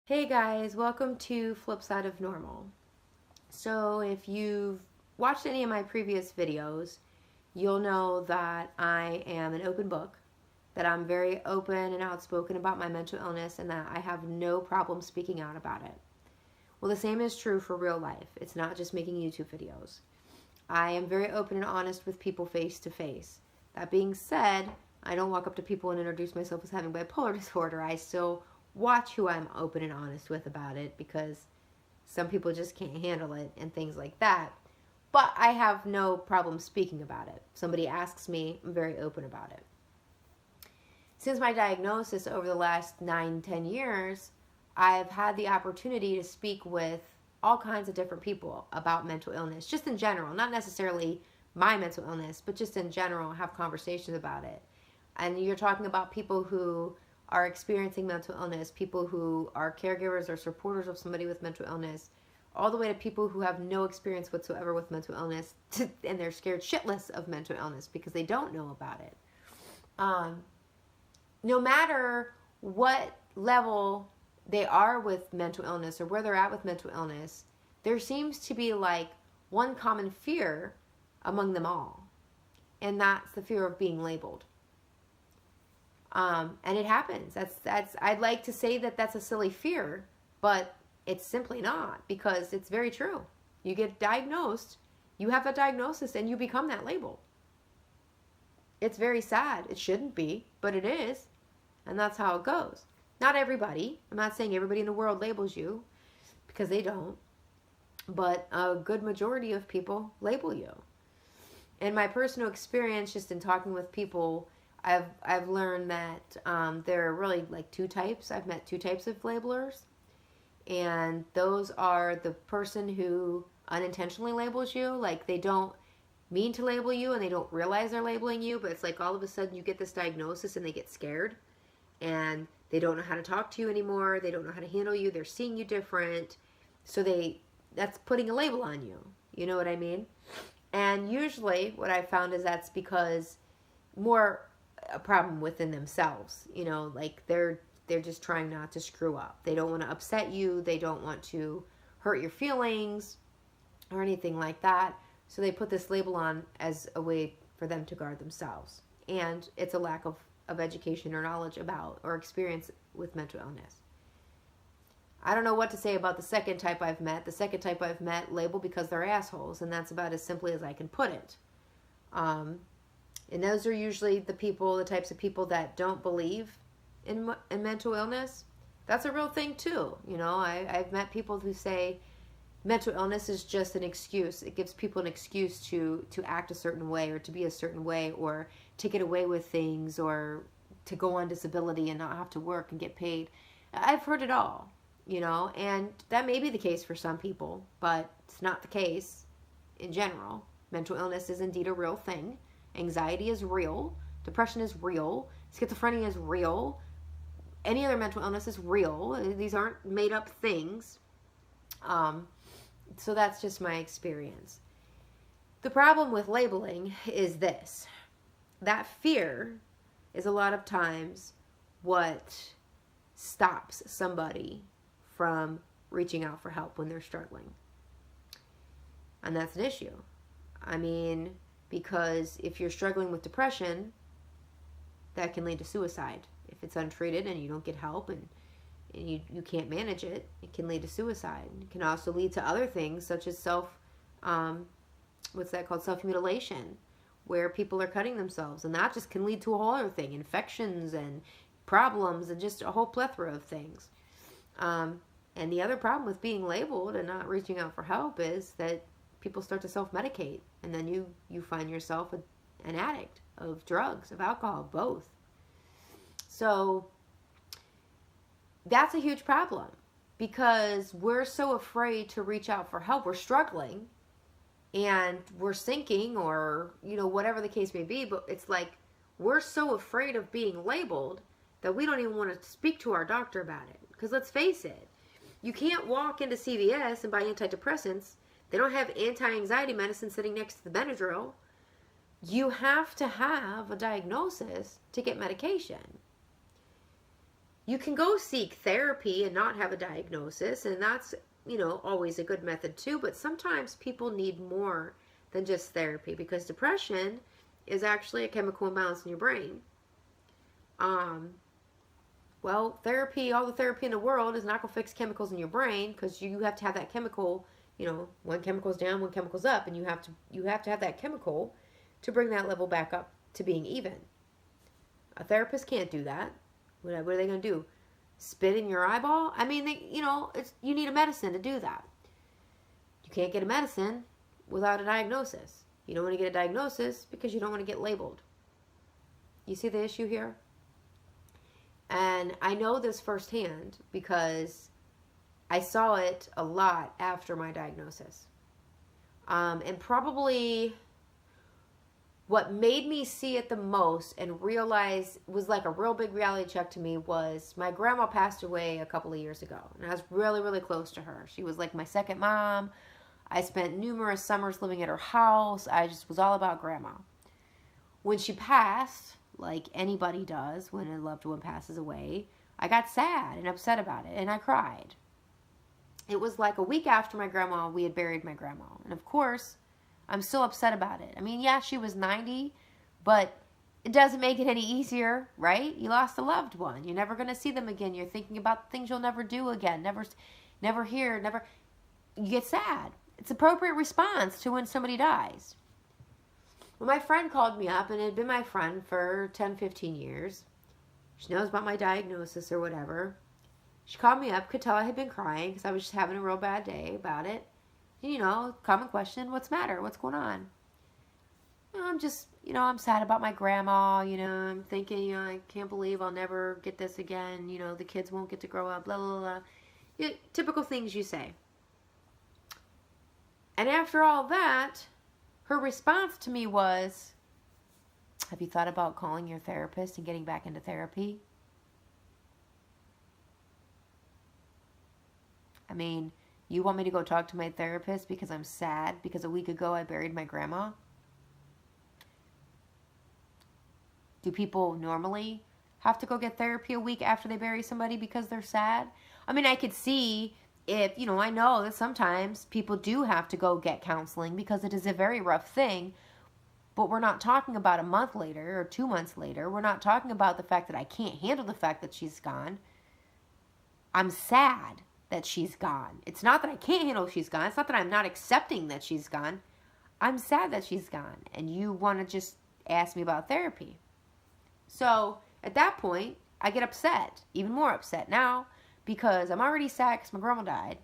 Hey guys, welcome to Flip Side of Normal. So if you've watched any of my previous videos, you'll know that I am an open book, that I'm very open and outspoken about my mental illness, and that I have no problem speaking out about it. Well, the same is true for real life. It's not just making YouTube videos. I am very open and honest with people face to face. That being said, I don't walk up to people and introduce myself as having bipolar disorder. I still watch who I'm open and honest with about it because some people just can't handle it and things like that. But I have no problem speaking about it. If somebody asks me, I'm very open about it. Since my diagnosis over the last 9-10 years, I've had the opportunity to speak with all kinds of different people about mental illness, just in general, not necessarily my mental illness, but just in general, have conversations about it. And you're talking about people who are experiencing mental illness, people who are caregivers or supporters of somebody with mental illness, all the way to people who have no experience whatsoever with mental illness, and they're scared shitless of mental illness because they don't know about it. No matter what level they are with mental illness or where they're at with mental illness, there seems to be like one common fear among them all, and that's the fear of being labeled. And it happens. That's. I'd like to say that that's a silly fear, but it's simply not, because it's very true. You get diagnosed, you have a diagnosis, and you become that label. It's very sad. It shouldn't be, but it is, and that's how it goes. Not everybody. I'm not saying everybody in the world labels you, because they don't, but a good majority of people label you. In my personal experience, just in talking with people, I've learned that there are really like two types. I've met two types of labelers, and those are the person who unintentionally labels you, like they don't mean to label you and they don't realize they're labeling you, but it's like all of a sudden you get this diagnosis and they get scared and they don't know how to talk to you anymore. They don't know how to handle you. They're seeing you different, so that's putting a label on you. You know what I mean? And usually what I found is that's because more a problem within themselves. You know, like they're just trying not to screw up. They don't want to upset you. They don't want to hurt your feelings or anything like that. So they put this label on as a way for them to guard themselves. And it's a lack of education or knowledge about or experience with mental illness. I don't know what to say about the second type I've met. The second type I've met label because they're assholes, and that's about as simply as I can put it. And those are usually the types of people that don't believe in mental illness. That's a real thing too. You know, I've met people who say mental illness is just an excuse. It gives people an excuse to act a certain way or to be a certain way or to get away with things or to go on disability and not have to work and get paid. I've heard it all, you know, and that may be the case for some people, but it's not the case in general. Mental illness is indeed a real thing. Anxiety is real. Depression is real. Schizophrenia is real. Any other mental illness is real. These aren't made up things. So that's just my experience. The problem with labeling is this. That fear is a lot of times what stops somebody from reaching out for help when they're struggling. And that's an issue. I mean, because if you're struggling with depression, that can lead to suicide. If it's untreated and you don't get help and you can't manage it, it can lead to suicide. It can also lead to other things such as self-mutilation, where people are cutting themselves. And that just can lead to a whole other thing, infections and problems and just a whole plethora of things. And the other problem with being labeled and not reaching out for help is that people start to self-medicate, and then you find yourself an addict of drugs, of alcohol, both. So that's a huge problem because we're so afraid to reach out for help. We're struggling and we're sinking, or, you know, whatever the case may be, but it's like we're so afraid of being labeled that we don't even want to speak to our doctor about it. Because let's face it, you can't walk into CVS and buy antidepressants. They don't have anti-anxiety medicine sitting next to the Benadryl. You have to have a diagnosis to get medication. You can go seek therapy and not have a diagnosis, and that's, always a good method too, but sometimes people need more than just therapy, because depression is actually a chemical imbalance in your brain. Well, therapy, all the therapy in the world is not going to fix chemicals in your brain, because you have to have that chemical, one chemical's down, one chemical's up, and you have to have that chemical to bring that level back up to being even. A therapist can't do that. What are they going to do? Spit in your eyeball? I mean, you need a medicine to do that. You can't get a medicine without a diagnosis. You don't want to get a diagnosis because you don't want to get labeled. You see the issue here? And I know this firsthand because I saw it a lot after my diagnosis. And probably what made me see it the most and realize was like a real big reality check to me was my grandma passed away a couple of years ago. And I was really, really close to her. She was like my second mom. I spent numerous summers living at her house. I just was all about grandma. When she passed, like anybody does when a loved one passes away, I got sad and upset about it, and I cried. It was like a week after my grandma, we had buried my grandma. And of course, I'm still upset about it. I mean, yeah, she was 90, but it doesn't make it any easier, right? You lost a loved one. You're never going to see them again. You're thinking about things you'll never do again, never hear, never. You get sad. It's appropriate response to when somebody dies. Well, my friend called me up, and it had been my friend for 10, 15 years. She knows about my diagnosis or whatever. She called me up, could tell I had been crying because I was just having a real bad day about it. Common question, what's the matter? What's going on? I'm just, I'm sad about my grandma. I'm thinking, I can't believe I'll never get this again. The kids won't get to grow up, blah, blah, blah. Typical things you say. And after all that, her response to me was, have you thought about calling your therapist and getting back into therapy? I mean, you want me to go talk to my therapist because I'm sad because a week ago I buried my grandma? Do people normally have to go get therapy a week after they bury somebody because they're sad? I mean, I could see if, I know that sometimes people do have to go get counseling because it is a very rough thing, but we're not talking about a month later or 2 months later. We're not talking about the fact that I can't handle the fact that she's gone. I'm sad that she's gone. It's not that I can't handle she's gone. It's not that I'm not accepting that she's gone. I'm sad that she's gone. And you want to just ask me about therapy. So at that point, I get upset, even more upset now, because I'm already sad because my grandma died.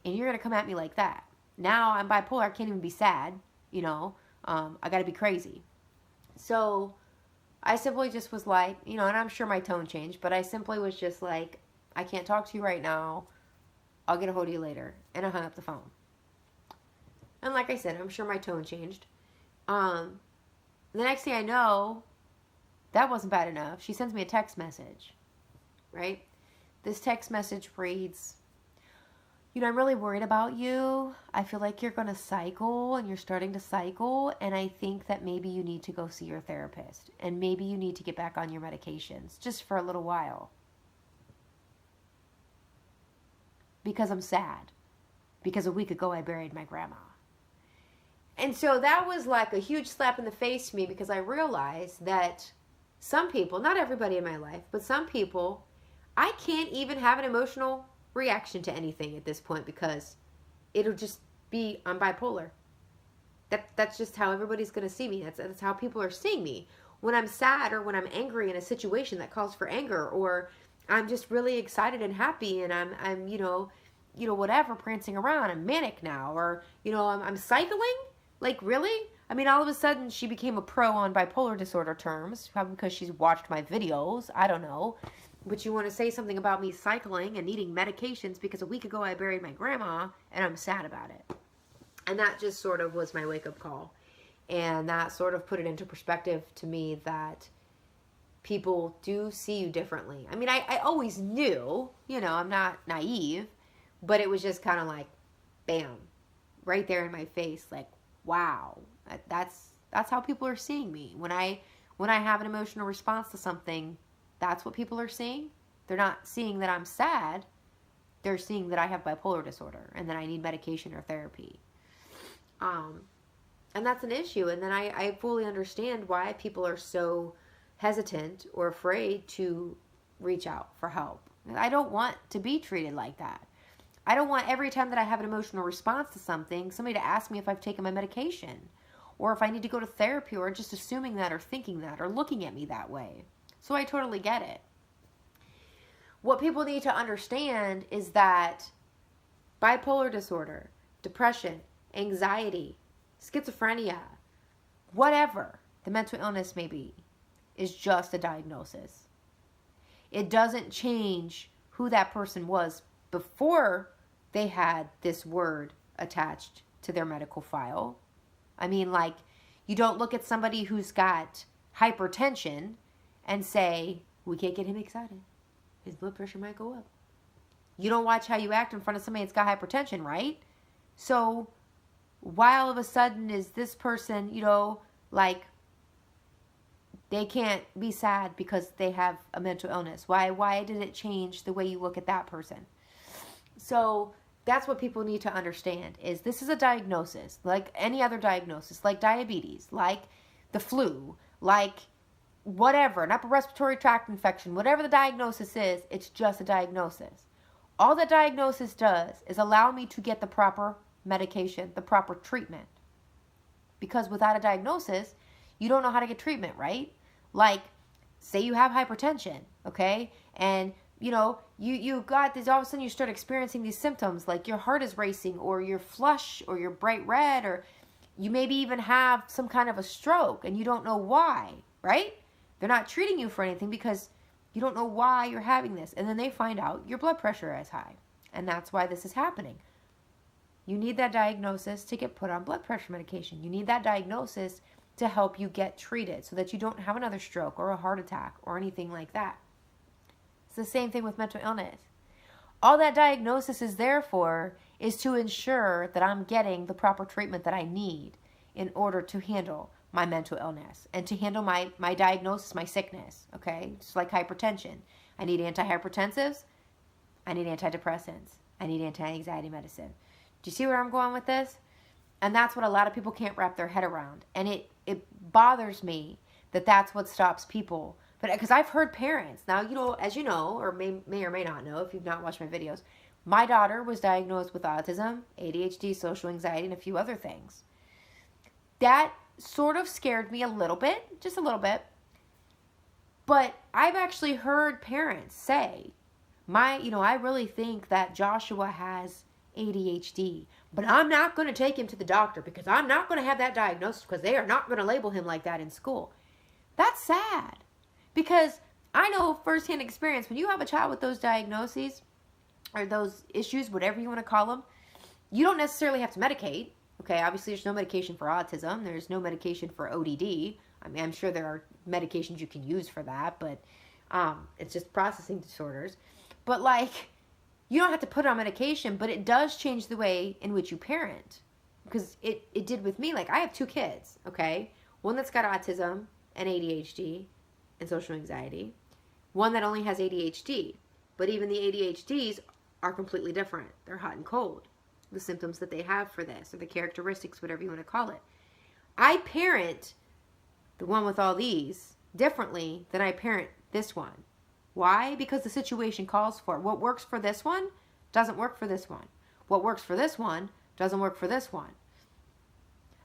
And you're going to come at me like that. Now I'm bipolar. I can't even be sad. I got to be crazy. So I simply just was like, and I'm sure my tone changed, but I simply was just like, I can't talk to you right now. I'll get a hold of you later. And I hung up the phone. And like I said, I'm sure my tone changed. The next thing I know, that wasn't bad enough. She sends me a text message, right? This text message reads, I'm really worried about you. I feel like you're going to cycle and you're starting to cycle. And I think that maybe you need to go see your therapist. And maybe you need to get back on your medications just for a little while. Because I'm sad. Because a week ago I buried my grandma. And so that was like a huge slap in the face to me because I realized that some people, not everybody in my life, but some people, I can't even have an emotional reaction to anything at this point because it'll just be, I'm bipolar. That's just how everybody's going to see me. That's how people are seeing me. When I'm sad or when I'm angry in a situation that calls for anger, or I'm just really excited and happy and I'm whatever, prancing around. I'm manic now, or, I'm cycling. Like, really? I mean, all of a sudden she became a pro on bipolar disorder terms, probably because she's watched my videos. I don't know. But you want to say something about me cycling and needing medications because a week ago I buried my grandma and I'm sad about it. And that just sort of was my wake-up call. And that sort of put it into perspective to me that people do see you differently. I mean, I always knew, I'm not naive, but it was just kind of like, bam, right there in my face, like, wow, that's how people are seeing me. When I have an emotional response to something, that's what people are seeing. They're not seeing that I'm sad. They're seeing that I have bipolar disorder and that I need medication or therapy. And that's an issue. And then I fully understand why people are so hesitant or afraid to reach out for help. I don't want to be treated like that. I don't want every time that I have an emotional response to something, somebody to ask me if I've taken my medication or if I need to go to therapy, or just assuming that or thinking that or looking at me that way. So I totally get it. What people need to understand is that bipolar disorder, depression, anxiety, schizophrenia, whatever the mental illness may be, is just a diagnosis. It doesn't change who that person was before they had this word attached to their medical file. I mean, like, you don't look at somebody who's got hypertension and say, we can't get him excited. His blood pressure might go up. You don't watch how you act in front of somebody that's got hypertension, right? So why all of a sudden is this person, like, they can't be sad because they have a mental illness? Why did it change the way you look at that person? So that's what people need to understand, is this is a diagnosis, like any other diagnosis, like diabetes, like the flu, like whatever, an upper respiratory tract infection, whatever the diagnosis is, it's just a diagnosis. All that diagnosis does is allow me to get the proper medication, the proper treatment. Because without a diagnosis, you don't know how to get treatment, right? Like, say you have hypertension, okay? And, you got this, all of a sudden you start experiencing these symptoms, like your heart is racing, or you're flush, or you're bright red, or you maybe even have some kind of a stroke, and you don't know why, right? They're not treating you for anything because you don't know why you're having this. And then they find out your blood pressure is high. And that's why this is happening. You need that diagnosis to get put on blood pressure medication. You need that diagnosis to help you get treated so that you don't have another stroke or a heart attack or anything like that. It's the same thing with mental illness. All that diagnosis is there for is to ensure that I'm getting the proper treatment that I need in order to handle my mental illness and to handle my diagnosis, my sickness, okay? Just like hypertension. I need antihypertensives. I need antidepressants. I need anti-anxiety medicine. Do you see where I'm going with this? And that's what a lot of people can't wrap their head around. And it bothers me that that's what stops people. But because I've heard parents, now, as you know, or may or may not know if you've not watched my videos, my daughter was diagnosed with autism, ADHD, social anxiety, and a few other things. That sort of scared me a little bit, just a little bit. But I've actually heard parents say, I really think that Joshua has ADHD, but I'm not going to take him to the doctor because I'm not going to have that diagnosis because they are not going to label him like that in school. That's sad, because I know firsthand experience, when you have a child with those diagnoses or those issues, whatever you want to call them, you don't necessarily have to medicate. Okay, obviously there's no medication for autism. There's no medication for ODD. I mean, I'm sure there are medications you can use for that, but it's just processing disorders. But you don't have to put it on medication, but it does change the way in which you parent. Because it did with me. I have 2 kids, okay? One that's got autism and ADHD and social anxiety. One that only has ADHD. But even the ADHDs are completely different. They're hot and cold. The symptoms that they have for this, or the characteristics, whatever you want to call it. I parent the one with all these differently than I parent this one. Why? Because the situation calls for it. What works for this one doesn't work for this one. What works for this one doesn't work for this one.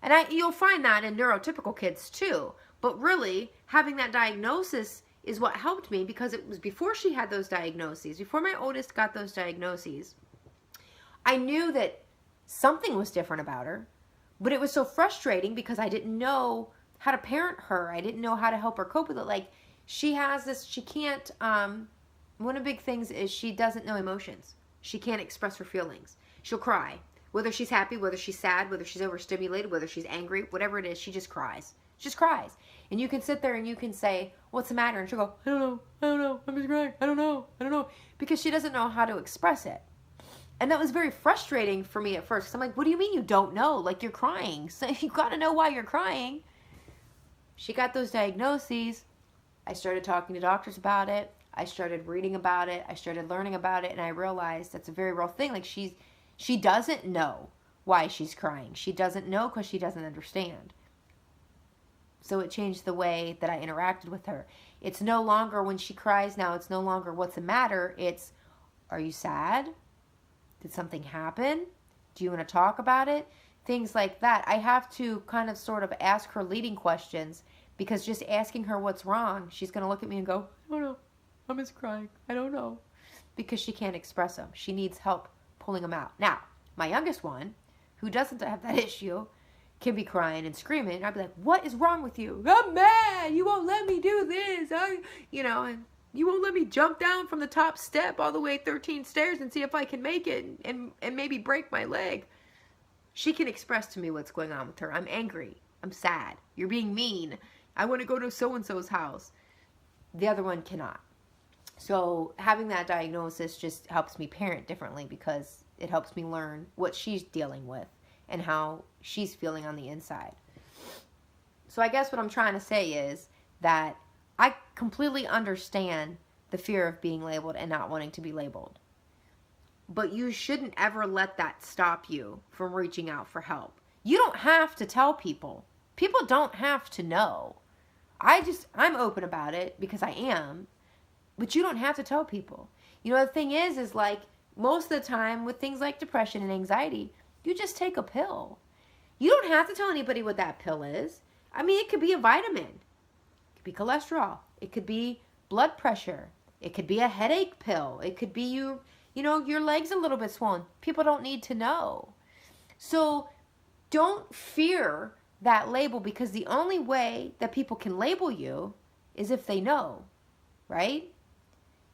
And you'll find that in neurotypical kids too. But really, having that diagnosis is what helped me, because it was before she had those diagnoses, before my oldest got those diagnoses. I knew that something was different about her, but it was so frustrating because I didn't know how to parent her. I didn't know how to help her cope with it. She has this, she can't, one of the big things is she doesn't know emotions. She can't express her feelings. She'll cry. Whether she's happy, whether she's sad, whether she's overstimulated, whether she's angry, whatever it is, she just cries. She just cries. And you can sit there and you can say, what's the matter? And she'll go, I don't know, I'm just crying, I don't know. Because she doesn't know how to express it. And that was very frustrating for me at first. 'Cause I'm like, what do you mean you don't know? You're crying. So you got to know why you're crying. She got those diagnoses. I started talking to doctors about it. I started reading about it. I started learning about it, and I realized that's a very real thing. Like she doesn't know why she's crying. She doesn't know because she doesn't understand. So it changed the way that I interacted with her. It's no longer when she cries now, it's no longer what's the matter. It's, are you sad? Did something happen? Do you want to talk about it? Things like that. I have to kind of sort of ask her leading questions, because just asking her what's wrong, she's going to look at me and go, I don't know. I'm just crying. I don't know. Because she can't express them. She needs help pulling them out. Now, my youngest one, who doesn't have that issue, can be crying and screaming. And I'd be like, what is wrong with you? I'm mad. You won't let me do this. And you won't let me jump down from the top step all the way 13 stairs and see if I can make it and maybe break my leg. She can express to me what's going on with her. I'm angry. I'm sad. You're being mean. I want to go to so-and-so's house. The other one cannot. So having that diagnosis just helps me parent differently, because it helps me learn what she's dealing with and how she's feeling on the inside. So I guess what I'm trying to say is that I completely understand the fear of being labeled and not wanting to be labeled. But you shouldn't ever let that stop you from reaching out for help. You don't have to tell people. People don't have to know. I'm open about it because I am. But you don't have to tell people. The thing is like most of the time with things like depression and anxiety, you just take a pill. You don't have to tell anybody what that pill is. I mean, it could be a vitamin. It could be cholesterol. It could be blood pressure. It could be a headache pill. It could be your leg's a little bit swollen. People don't need to know. So don't fear that label, because the only way that people can label you is if they know, right?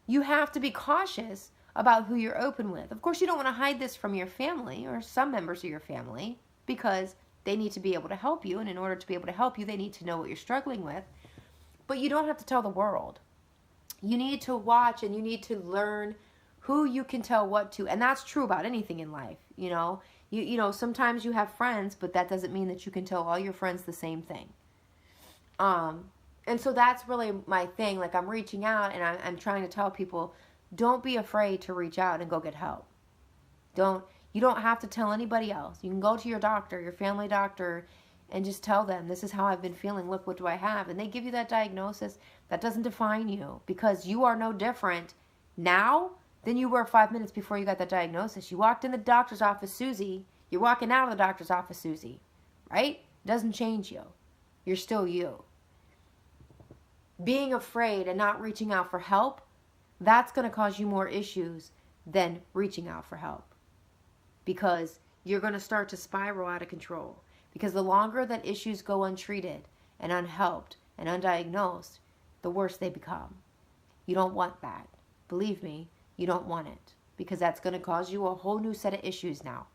You have to be cautious about who you're open with. Of course, you don't want to hide this from your family or some members of your family, because they need to be able to help you. And in order to be able to help you, they need to know what you're struggling with. But you don't have to tell the world. You need to watch and you need to learn who you can tell what to. And that's true about anything in life. Sometimes you have friends, but that doesn't mean that you can tell all your friends the same thing. And so that's really my thing. Like, I'm reaching out and I'm trying to tell people, don't be afraid to reach out and go get help. You don't have to tell anybody else. You can go to your doctor, your family doctor, and just tell them, this is how I've been feeling. Look, what do I have? And they give you that diagnosis. That doesn't define you, because you are no different now than you were 5 minutes before you got that diagnosis. You walked in the doctor's office, Susie. You're walking out of the doctor's office, Susie. Right? It doesn't change you. You're still you. Being afraid and not reaching out for help, that's going to cause you more issues than reaching out for help. Because you're going to start to spiral out of control. Because the longer that issues go untreated and unhelped and undiagnosed, the worse they become. You don't want that. Believe me, you don't want it. Because that's going to cause you a whole new set of issues now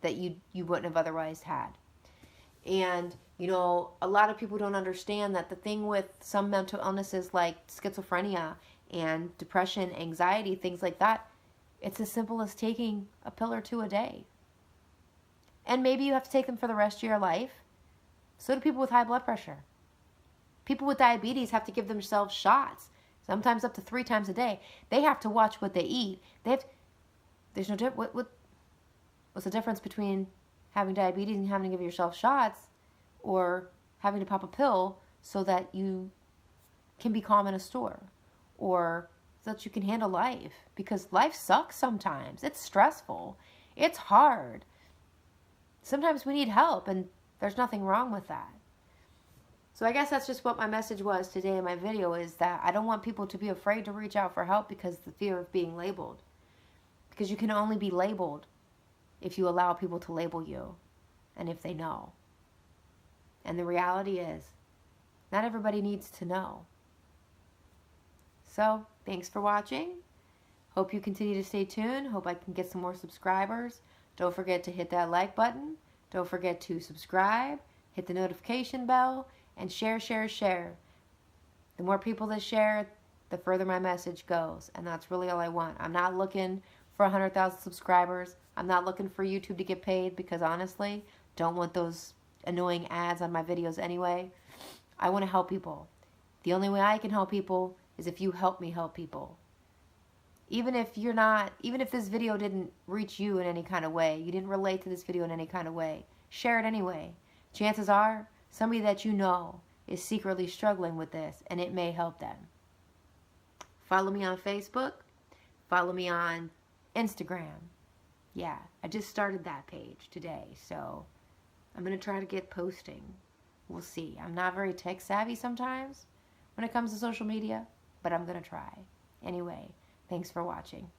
that you wouldn't have otherwise had. And, a lot of people don't understand that the thing with some mental illnesses like schizophrenia and depression, anxiety, things like that, it's as simple as taking a pill or two a day. And maybe you have to take them for the rest of your life. So do people with high blood pressure. People with diabetes have to give themselves shots, sometimes up to 3 times a day. They have to watch what they eat. There's no difference. What's the difference between having diabetes and having to give yourself shots, or having to pop a pill so that you can be calm in a store, or so that you can handle life? Because life sucks sometimes. It's stressful. It's hard. Sometimes we need help, and there's nothing wrong with that. So I guess that's just what my message was today in my video, is that I don't want people to be afraid to reach out for help because the fear of being labeled. Because you can only be labeled if you allow people to label you, and if they know. And the reality is, not everybody needs to know. So, thanks for watching. Hope you continue to stay tuned. Hope I can get some more subscribers. Don't forget to hit that like button. Don't forget to subscribe, hit the notification bell, and share, share, share. The more people that share, the further my message goes. And that's really all I want. I'm not looking for 100,000 subscribers. I'm not looking for YouTube to get paid, because honestly, don't want those annoying ads on my videos anyway. I want to help people. The only way I can help people is if you help me help people. Even if this video didn't reach you in any kind of way, you didn't relate to this video in any kind of way, share it anyway. Chances are somebody that you know is secretly struggling with this, and it may help them. Follow me on Facebook. Follow me on Instagram. Yeah, I just started that page today, so I'm going to try to get posting. We'll see. I'm not very tech savvy sometimes when it comes to social media, but I'm going to try. Anyway, thanks for watching.